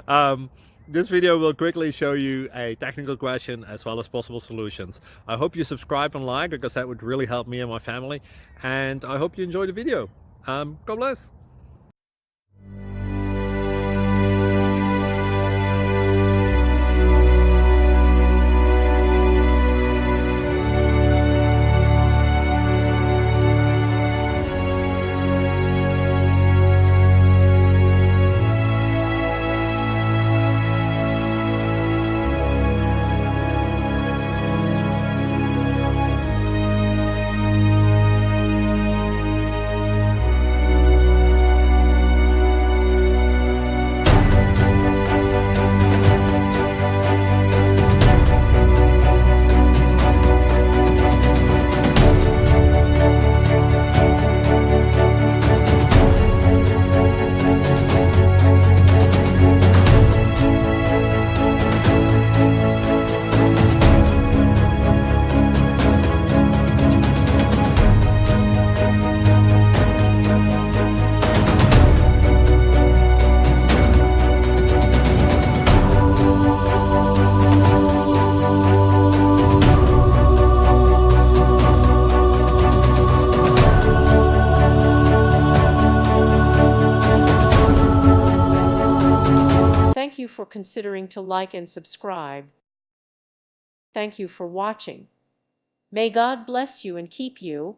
um, this video will quickly show you a technical question as well as possible solutions. I hope you subscribe and like, because that would really help me and my family. And I hope you enjoy the video. God bless. Thank you for considering to like and subscribe. Thank you for watching. May God bless you and keep you.